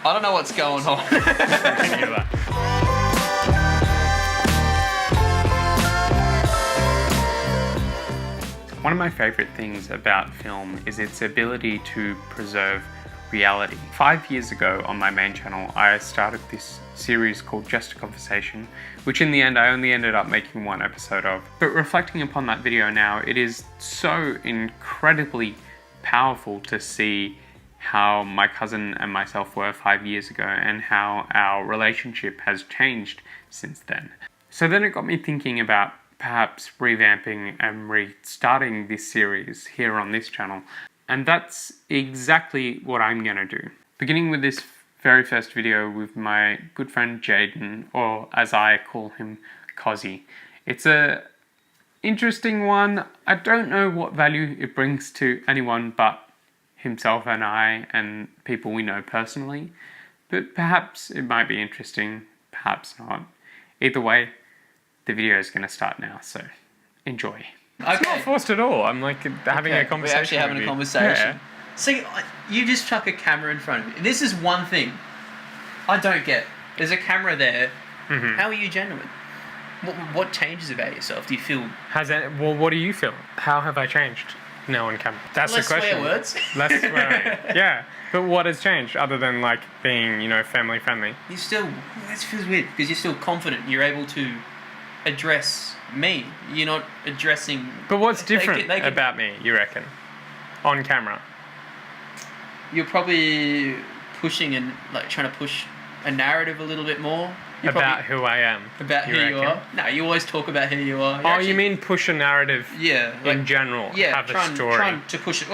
I don't know what's going on. One of my favourite things about film is its ability to preserve reality. 5 years ago on my main channel, I started this series called Just a Conversation, which in the end I only ended up making one episode of. But reflecting upon that video now, it is so incredibly powerful to see how my cousin and myself were 5 years ago and how our relationship has changed since then. So then it got me thinking about perhaps revamping and restarting this series here on this channel. And that's exactly what I'm going to do. Beginning with this very first video with my good friend Jayden, or as I call him, Cozzy. It's a interesting one. I don't know what value it brings to anyone but himself and I and people we know personally, but perhaps it might be interesting, perhaps not. Either way, the video is going to start now, so enjoy. Okay. It's not forced at all. I'm like having a conversation. We're actually having a conversation. Yeah. See, you just chuck a camera in front of me. This is one thing I don't get. There's a camera there. Mm-hmm. How are you genuine? What changes about yourself? Do you feel... Well, what do you feel? How have I changed? No on camera. That's less the question. Swear words. Less swearing. Yeah. But what has changed other than like being, family friendly? You still... That feels weird because you're still confident. You're able to address me. You're not addressing... But what's different about me, you reckon? On camera? You're probably pushing and trying to push a narrative a little bit more. About who I am. About who you are. No, you always talk about who you are. You mean push a narrative? Yeah. In general. Yeah. Have a story. Trying to push a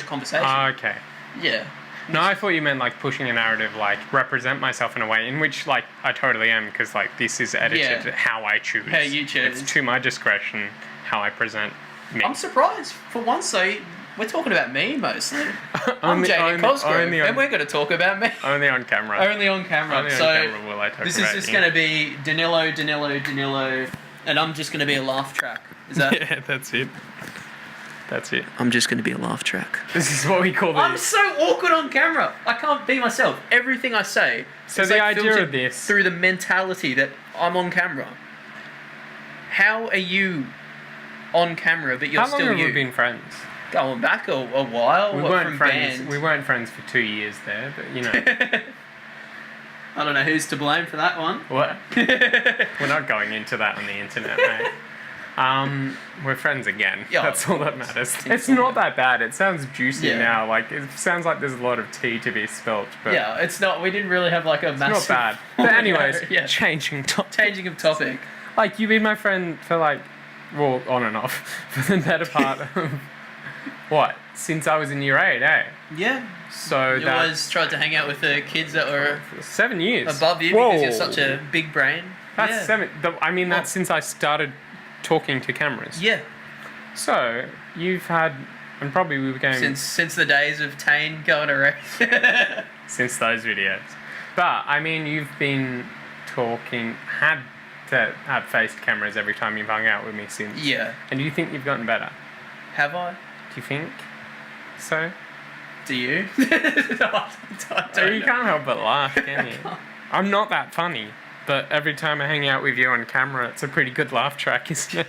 conversation. Oh, okay. Yeah. No, I thought you meant pushing a narrative, represent myself in a way in which I totally am, because this is edited how I choose. How you choose. It's to my discretion how I present me. I'm surprised. For once, though, we're talking about me mostly. I'm Jayden Cosgrove, and we're going to talk about me. Only on camera. Only on camera. Only on camera will I talk about this is just going to be Danilo, and I'm just going to be a laugh track. Is that? Yeah, that's it. That's it. I'm just going to be a laugh track. This is what we call this. I'm so awkward on camera. I can't be myself. Everything I say so is the idea of this through the mentality that I'm on camera. How are you on camera, but you're still you? How long have we been friends? Going back a while. We weren't friends. We weren't friends for 2 years there, but I don't know who's to blame for that one. What? We're not going into that on the internet, mate. We're friends again. Yeah, that's all that matters. It's not that bad. It sounds juicy now. It sounds like there's a lot of tea to be spilt. But yeah, it's not. We didn't really have a massive... It's not bad. But anyways, changing of topic. You've been my friend for on and off, for the better part of... What? Since I was in year 8, eh? Yeah. So you always tried to hang out with the kids that were 7 years above you because you're such a big brain. That's 7. That's since I started talking to cameras. Yeah. So you've had, and probably we were going since the days of Tane going around. Since those videos, but you've been had to have faced cameras every time you've hung out with me since. Yeah. And do you think you've gotten better? Have I? Do you think so? Do you? You can't help but laugh, can you? I'm not that funny, but every time I hang out with you on camera, it's a pretty good laugh track, isn't it?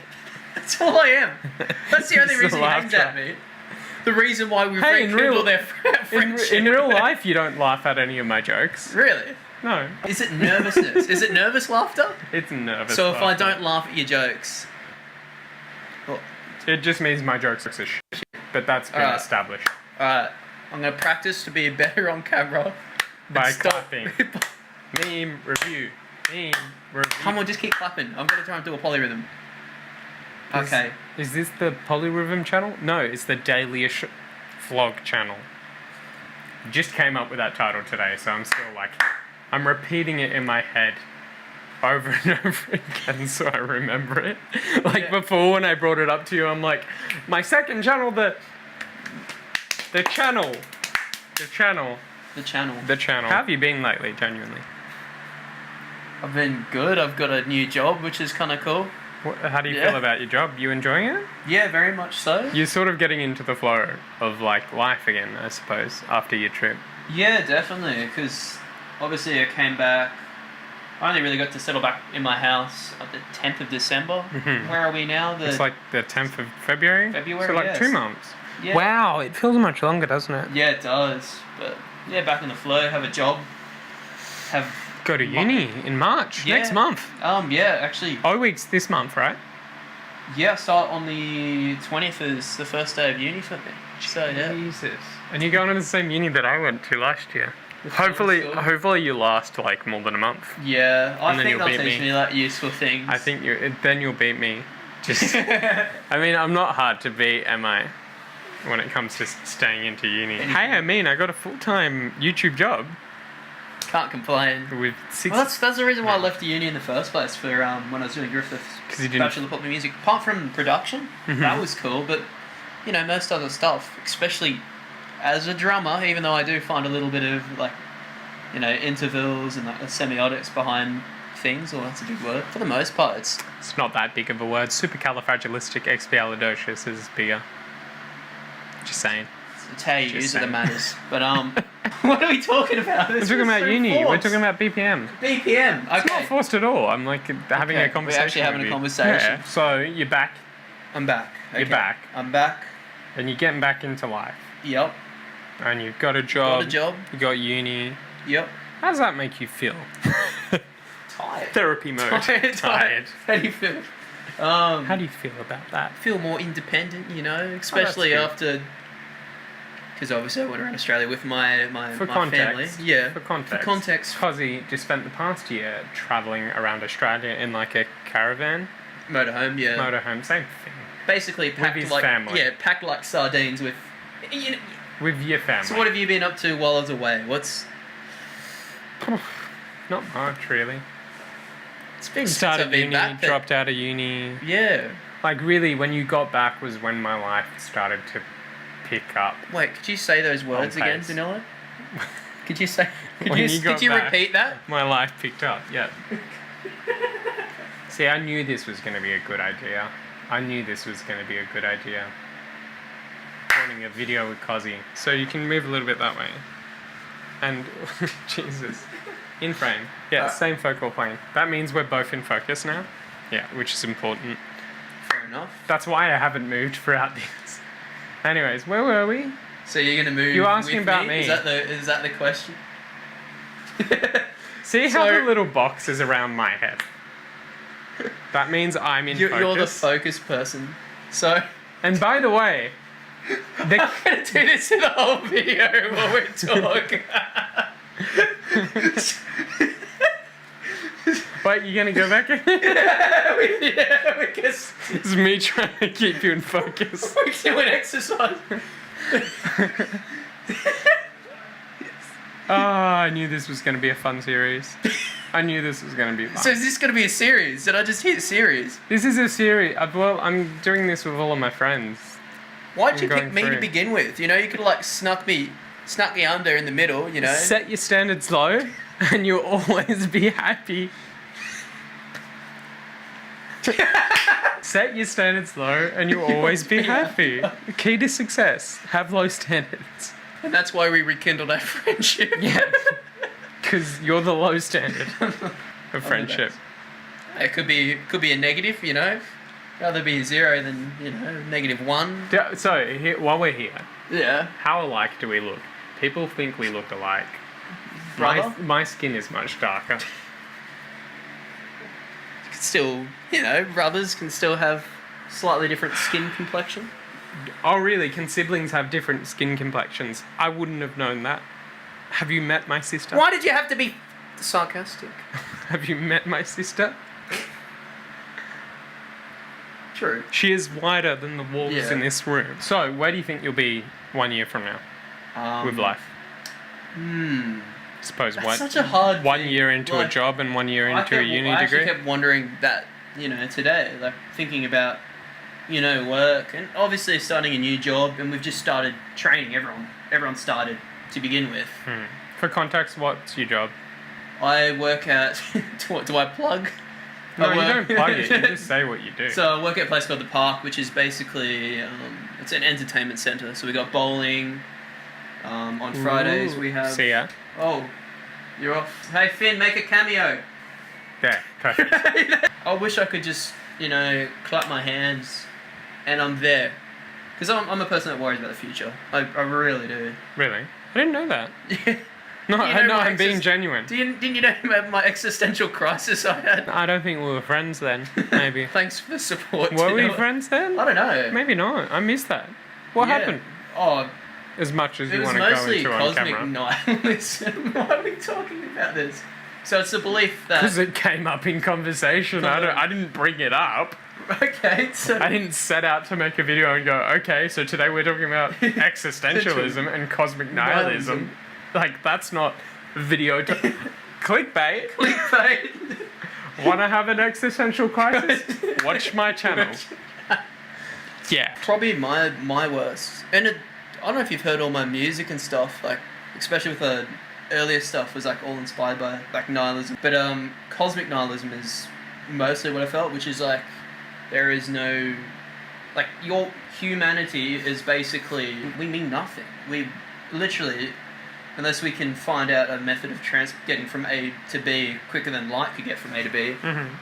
That's all I am. That's the only reason he hangs at me. The reason why we rekindle their friendship. In real life, you don't laugh at any of my jokes. Really? No. Is it nervousness? Is it nervous laughter? It's nervous So laughter. if I don't laugh at your jokes... It just means my jokes are shit, but that's been established. Alright, I'm going to practice to be better on camera. By clapping. Meme review. Come on, just keep clapping. I'm going to try and do a polyrhythm. Okay. Is this the polyrhythm channel? No, it's the Dailyish vlog channel. Just came up with that title today, so I'm still I'm repeating it in my head over and over again so I remember it. Before when I brought it up to you, I'm like, my second channel, the channel. How have you been lately, genuinely? I've been good. I've got a new job, which is kind of cool. How do you feel about your job? You enjoying it? Yeah, very much so. You're sort of getting into the flow of life again, I suppose, after your trip. Yeah, definitely, because obviously I came back. I only really got to settle back in my house on the 10th of December. Mhm. Where are we now? It's like the 10th of February? February, So like yes. 2 months. Yeah. Wow, it feels much longer, doesn't it? Yeah, it does. But yeah, back in the flow, have a job. Go to uni in March, Yeah. next month. Yeah, actually, O week's this month, right? yeah, start on the 20th is the first day of uni for me. So yeah. Jesus. And you're going to the same uni that I went to last year. The Hopefully, film school. hopefully you last like more than a month. Yeah, I And then think you'll they'll beat teach me. me like useful things. I think then you'll beat me. Just, I mean, I'm not hard to beat, am I? When it comes to staying into uni. Hey, I got a full-time YouTube job Can't complain. with 6. Well, that's the reason why I left the uni in the first place for when I was doing Griffith's 'Cause you didn't- Bachelor of Popular Music. Apart from production, that was cool, but you know, most other stuff, especially as a drummer, even though I do find a little bit of like, you know, intervals and like semiotics behind things, or that's a big word. For the most part, it's not that big of a word. Supercalifragilisticexpialidocious is bigger. Just saying. it's how you Just use it that saying. matters. But what are we talking about? We're talking about uni. We're talking about BPM. BPM. It's not Okay, forced at all. I'm like having Okay, a we're conversation. actually having with a you. conversation. Yeah. So you're back, I'm back. You're Okay. back. I'm back. and you're getting back into life, Yep. and you've got a job. Got a job. You got uni. Yep. How does that make you feel? Tired. Therapy mode. Tired. How do you feel? How do you feel about that? Feel more independent, you know, especially good. after. Because obviously I went around Australia with my For my context, family. Yeah. For context. For context. Cozzy just spent the past year travelling around Australia in like a caravan, Motorhome. Yeah. motorhome, same thing. Basically packed his like family. yeah, packed like sardines with. You know, With your family. so what have you been up to while I was away? What's Not much, really. it's been Started since I've been uni, back. dropped out of uni. Yeah. Like really, when you got back was when my life started to pick up. Wait, could you say those words On again, pace. Vanilla? Could you say? When you got Could you back. repeat that? My life picked up, yeah. See, I knew this was going to be a good idea. Recording a video with Cozzy. So you can move a little bit that way. And, Jesus. In frame. Yeah, same focal plane. That means we're both in focus now. Yeah, which is important. Fair enough. That's why I haven't moved throughout this. Anyways, where were we? So you're gonna move? You're asking with about me? me. Is that the question? See how So- the little box is around my head? That means I'm in focus. You're the focus person. So And by the way, I'm gonna do this in the whole video while we talk. wait, you're gonna go back in? yeah, because It's me trying to keep you in focus. we're doing exercise. Oh, I knew this was gonna be a fun series. I knew this was gonna be fun. So is this gonna be a series? Did I just hit series? This is a series. I'm doing this with all of my friends. Why'd you I'm pick going me to through. begin with? You know, you could like snuck me under in the middle. You know. Set your standards low, and you'll always be happy. Set your standards low, and you'll always be happy. Key to success: have low standards. And that's why we rekindled our friendship. Yeah, because you're the low standard of friendship. It could be a negative, you know. Rather be 0 than, you know, -1. So, while we're here, Yeah. how alike do we look? People think we look alike. Brother? My skin is much darker. Still, you know, brothers can still have slightly different skin complexion. Oh, really? Can siblings have different skin complexions? I wouldn't have known that. Have you met my sister? Why did you have to be sarcastic? Have you met my sister? True. She is wider than the walls Yeah. in this room. So, where do you think you'll be 1 year from now with life? Suppose That's what? such a hard 1 thing. year into a Like, job and 1 year into a uni I degree? actually kept wondering that, you know, today, like thinking about, you know, work and obviously starting a new job, and we've just started training everyone started to begin with. For context, what's your job? I work at do I plug? No, I you work- don't plug it. You just say what you do. So I work at a place called the Park, which is basically it's an entertainment center. So we got bowling. On Fridays we have See ya. oh You're off. Hey, Finn, make a cameo. Yeah, perfect. I wish I could just, clap my hands and I'm there. Because I'm a person that worries about the future. I really do. Really? I didn't know that. Yeah. No, I'm being genuine. Didn't you know about my existential crisis I had? I don't think we were friends then, maybe. Thanks for the support. Were we friends then? I don't know. Maybe not. I missed that. What happened? Oh, as much as you want to go into on camera. It was mostly cosmic nihilism. Why are we talking about this? So it's the belief that... Because it came up in conversation. I didn't bring it up. Okay, so... I didn't set out to make a video and go, okay, so today we're talking about existentialism and cosmic nihilism. Like, that's not video to... Clickbait. Clickbait. Want to have an existential crisis? Watch my channel. Yeah. Probably my worst. And I don't know if you've heard all my music and stuff, like, especially with the earlier stuff was, like, all inspired by, like, nihilism. But, cosmic nihilism is mostly what I felt, which is, like, there is no... Like, your humanity is basically... We mean nothing. We literally... Unless we can find out a method of getting from A to B quicker than light could get from A to B. Mm-hmm.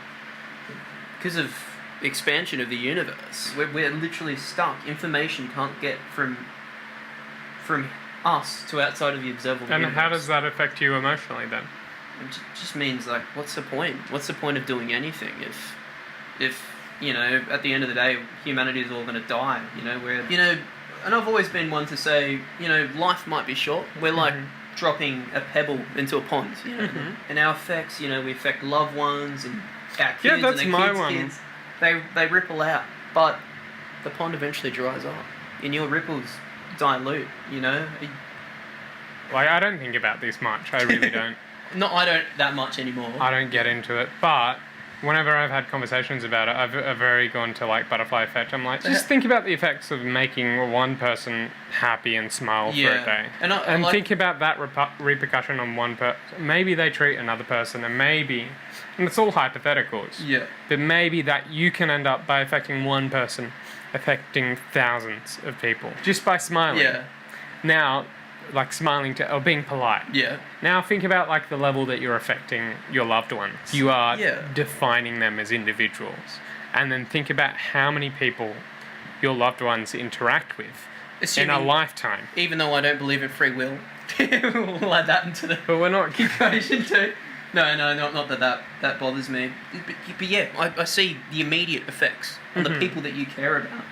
Because of expansion of the universe, we're literally stuck. Information can't get from us to outside of the observable universe. And how does that affect you emotionally then? It just means, like, what's the point? What's the point of doing anything if at the end of the day, humanity is all going to die, and I've always been one to say, life might be short. We're like dropping a pebble into a pond, and our effects, we affect loved ones and our kids that's and my kids' one. kids. They ripple out, but the pond eventually dries up, and your ripples dilute, Like, I don't think about this much. I really don't. No, I don't that much anymore. I don't get into it, but whenever I've had conversations about it, I've very gone to, like, butterfly effect. I'm like, just think about the effects of making one person happy and smile for a day. And think about that repercussion on one person. Maybe they treat another person, and it's all hypotheticals. Yeah. But maybe that you can end up, by affecting one person, affecting thousands of people. Just by smiling. Yeah. Now, like, smiling or being polite. Yeah. Now think about, like, the level that you're affecting your loved ones. You are defining them as individuals. And then think about how many people your loved ones interact with in a lifetime. Even though I don't believe in free will. We'll add that into the But we're not... equation too. No, not that bothers me. But yeah, I see the immediate effects on the people that you care about.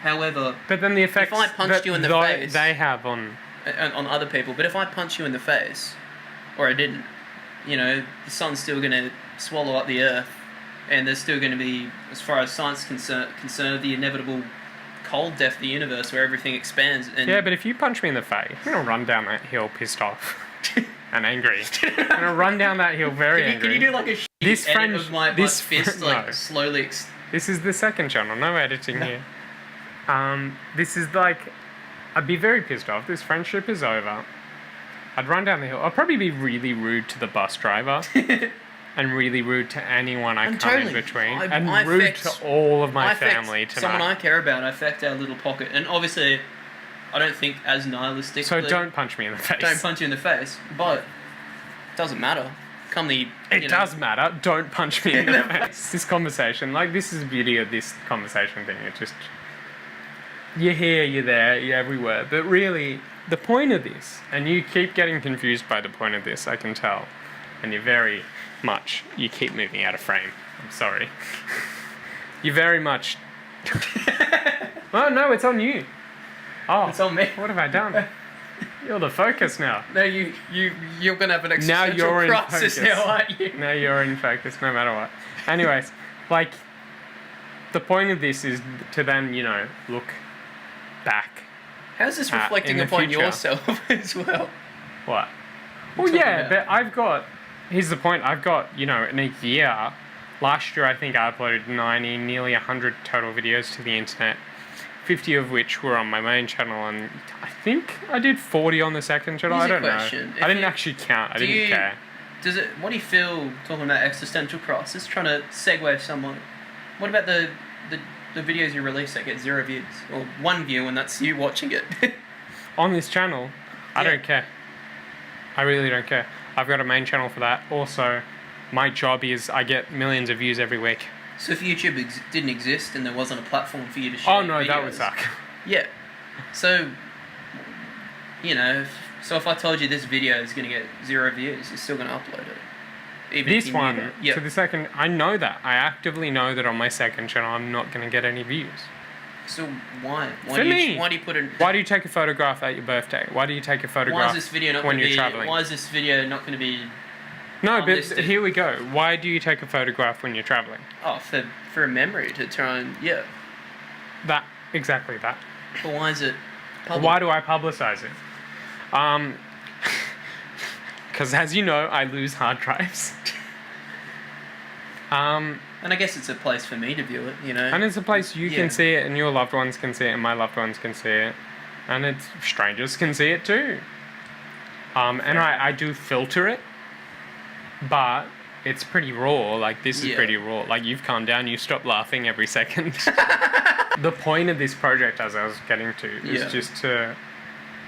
However... But then the effects if I punched you in the face... they have on other people, but if I punch you in the face, or I didn't, the sun's still going to swallow up the earth, and there's still going to be, as far as science is concerned, the inevitable cold death of the universe where everything expands. And yeah, but if you punch me in the face, I'm going to run down that hill pissed off and angry. I'm going to run down that hill very angry. Can you do like a edit of my fist, like, slowly... This is the second channel, no editing here. This is like... I'd be very pissed off. This friendship is over. I'd run down the hill. I'd probably be really rude to the bus driver. And really rude to anyone I come in between. And rude to all of my family tonight. Someone I care about, I affect our little pocket. And obviously, I don't think as nihilistically... So don't punch me in the face. Don't punch you in the face. But it doesn't matter. It does matter. Don't punch me in the face. This conversation, like, this is the beauty of this conversation thing. It just... You're here, you're there, you're everywhere. But really, the point of this, and you keep getting confused by the point of this, I can tell. And you keep moving out of frame. I'm sorry. You very much... Oh, no, it's on you. Oh, it's on me. What have I done? You're the focus now. No, you're going to have an existential crisis now, aren't you? Now you're in focus, no matter what. Anyways, like, the point of this is to then, look back. How's this reflecting upon yourself as well? What? Well, yeah, but here's the point, I've got, in a year, last year I think I uploaded 90, nearly 100 total videos to the internet, 50 of which were on my main channel, and I think I did 40 on the second channel. I don't know. I didn't actually count, I didn't care. What do you feel, talking about existential crisis, trying to segue someone, what about the videos you release that get 0 views, or 1 view, and that's you watching it? On this channel, I don't care. I really don't care. I've got a main channel for that. Also, my job is I get millions of views every week. So if YouTube didn't exist and there wasn't a platform for you to share Oh no, videos, that would suck. Yeah. So, you know, if I told you this video is going to get 0 views, you're still going to upload it. Even This one, to the second, I know that. I actively know that on my second channel I'm not going to get any views. So why? For me. Why do you put it? Why do you take a photograph at your birthday? Why do you take a photograph Why is this video not when going to you're be? traveling? Why is this video not going to be? No, but listed? here we go. Why do you take a photograph when you're traveling? Oh, for a memory to try and That, exactly that. But why is it? Public? Why do I publicize it? Because as you know, I lose hard drives. And I guess it's a place for me to view it, you know. And it's a place you can see it, and your loved ones can see it, and my loved ones can see it, and it's strangers can see it too. And I do filter it, but it's pretty raw. Like, this is pretty raw. Like, you've calmed down, you stop laughing every second. The point of this project, as I was getting to, is just to,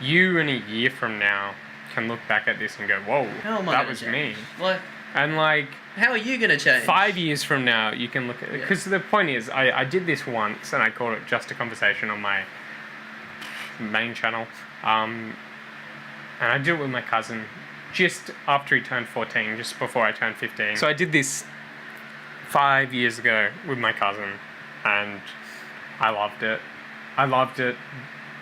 you in a year from now can look back at this and go, whoa, that was me. Like, and like, how are you going to change? 5 years from now, you can look at it. Because the point is, I did this once, and I called it Just a Conversation on my main channel. And I did it with my cousin just after he turned 14, just before I turned 15. So I did this 5 years ago with my cousin, and I loved it. I loved it.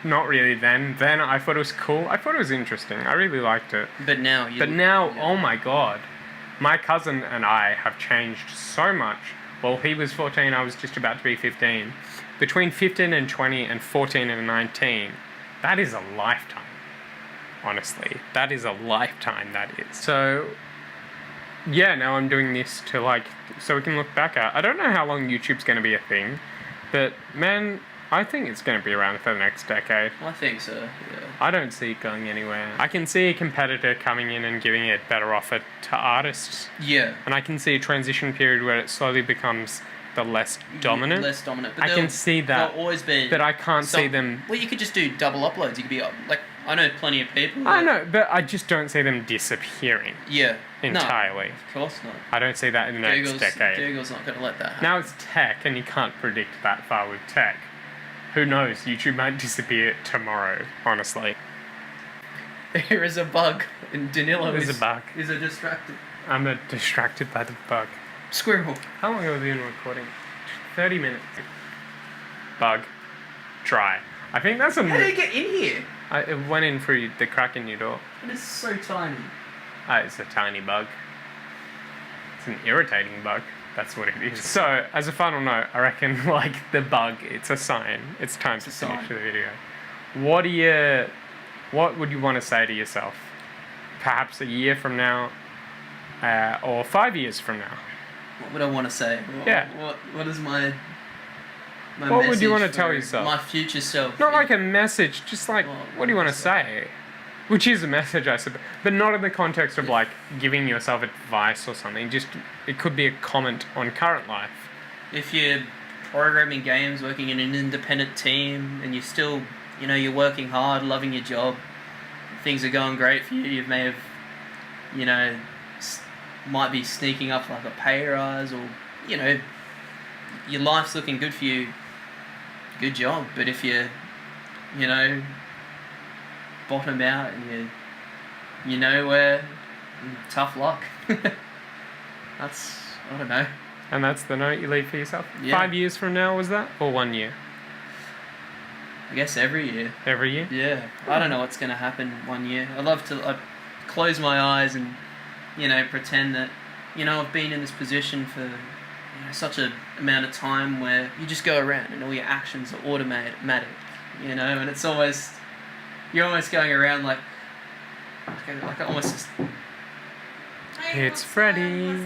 Not really then. Then I thought it was cool. I thought it was interesting. I really liked it. But now, oh my god. My cousin and I have changed so much. Well, he was 14, I was just about to be 15. Between 15 and 20 and 14 and 19, that is a lifetime. Honestly, that is a lifetime, that is. So, yeah, now I'm doing this to, like, so we can look back at. I don't know how long YouTube's going to be a thing, but, man, I think it's going to be around for the next decade. I think so, yeah. I don't see it going anywhere. I can see a competitor coming in and giving it better offer to artists. Yeah. And I can see a transition period where it slowly becomes the less dominant. Less dominant. But I can see that. There'll always be... But I can't see them... Well, you could just do double uploads. You could be, like, I know plenty of people... I know, but I just don't see them disappearing. Yeah. Entirely. No, of course not. I don't see that in the next decade. Google's not going to let that happen. Now it's tech, and you can't predict that far with tech. Who knows? YouTube might disappear tomorrow, honestly. There is a bug, and Danilo is a bug. Is a distracted. I'm distracted by the bug. Squirrel. How long have we been recording? 30 minutes. Bug. Try. I think that's a... How did it get in here? It went in through the crack in your door. It is so tiny. It's a tiny bug. It's an irritating bug. That's what it is. So, as a final note, I reckon, like, the bug, it's a sign. It's time to finish the video. What would you want to say to yourself? Perhaps a year from now, or 5 years from now? What would I want to say? What is my what would you want to tell yourself? My future self. Not like a message, just like, what do you want to say? Which is a message, I suppose. But not in the context of, like, giving yourself advice or something. Just, it could be a comment on current life. If you're programming games, working in an independent team, and you're still, you know, you're working hard, loving your job, things are going great for you, you may have, you know, might be sneaking up like a pay rise, or, you know, your life's looking good for you, good job. But if you know, bottom out and you know where, tough luck. That's, I don't know. And that's the note you leave for yourself? Yeah. 5 years from now, was that? Or 1 year? I guess every year. Every year? Yeah. I don't know what's going to happen 1 year. I'd love to close my eyes and, you know, pretend that, you know, I've been in this position for, you know, such an amount of time where you just go around and all your actions are automatic, you know, and it's almost... You're almost going around like almost just... It's Freddy.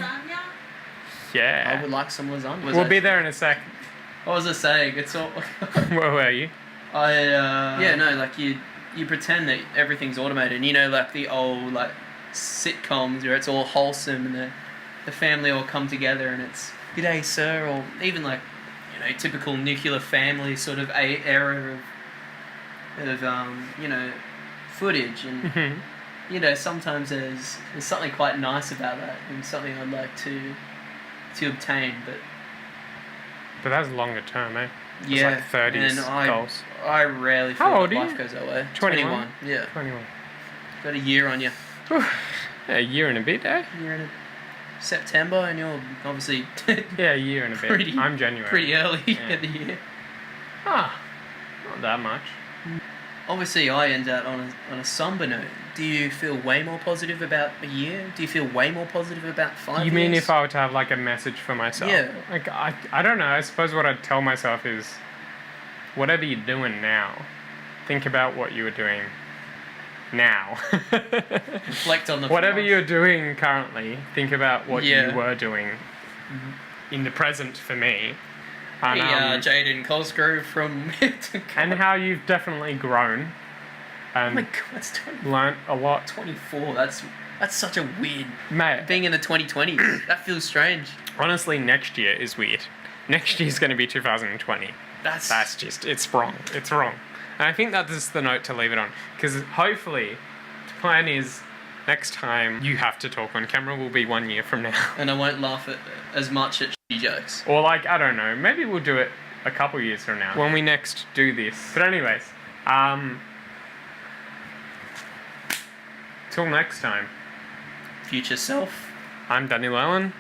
Yeah. I would like some lasagna. We'll be there in a sec. What was I saying? It's all... Where were you? Yeah, no, like you pretend that everything's automated. You know, like the old like sitcoms where it's all wholesome and the family all come together and it's "G'day, sir," or even like, you know, typical nuclear family sort of era of you know, footage, and you know, sometimes there's something quite nice about that, and something I'd like to obtain. But that's longer term, eh? It's Yeah, like 30s and goals. I rarely feel How old that are life you? goes that way. 21? Yeah. 21. Got a year on you. A year and a bit, eh? Year in September, and you're obviously Yeah, a year and a bit. Pretty- I'm January. pretty early Yeah. in the year. Ah, not that much. Obviously, I end out on a somber note. Do you feel way more positive about a year? Do you feel way more positive about 5 years? You mean if I were to have like a message for myself? Yeah. Like I don't know. I suppose what I'd tell myself is, whatever you're doing now, think about what you were doing now. Reflect on the Whatever past. you're doing currently, think about what Yeah. you were doing in the present for me. And, Hey, Jayden Cosgrove from... and how you've definitely grown Oh and my god, that's 20, learnt a lot. 24. That's such a weird... Mate, Being in the 2020s, that feels strange. honestly, next year is weird. Next year's going to be 2020. That's just, it's wrong. It's wrong. And I think that is the note to leave it on. Because hopefully, the plan is, next time you have to talk on camera will be 1 year from now. And I won't laugh at as much at shitty jokes. Or like, I don't know, maybe we'll do it a couple years from now. When we next do this. But anyways, till next time. Future self. I'm Daniel Allen.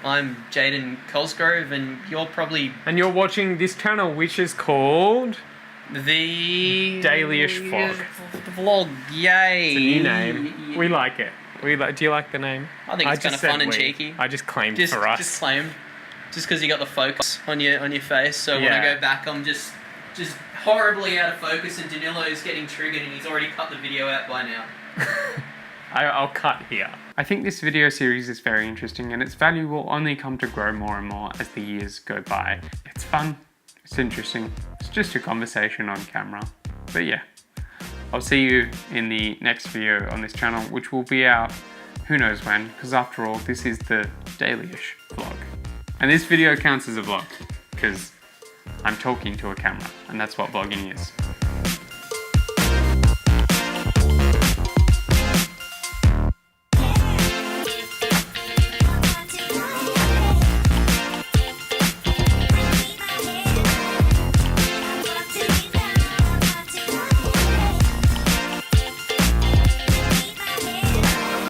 I'm Jayden Cosgrove, and you're probably And you're watching this channel, which is called... the... Daily-ish vlog. Vlog, yay. It's a new name. We like it. Do you like the name? I think it's kind of just said fun and we. cheeky. I just claimed Just for us. Just claim. Just because you got the focus on your face, so when I Yeah. go back, I'm just horribly out of focus, and Danilo's getting triggered, and he's already cut the video out by now. I'll cut here. I think this video series is very interesting, and its value will only come to grow more and more as the years go by. It's fun, it's interesting, it's just a conversation on camera. But yeah, I'll see you in the next video on this channel, which will be out who knows when, because after all, this is the daily-ish vlog. And this video counts as a vlog, because I'm talking to a camera, and that's what vlogging is.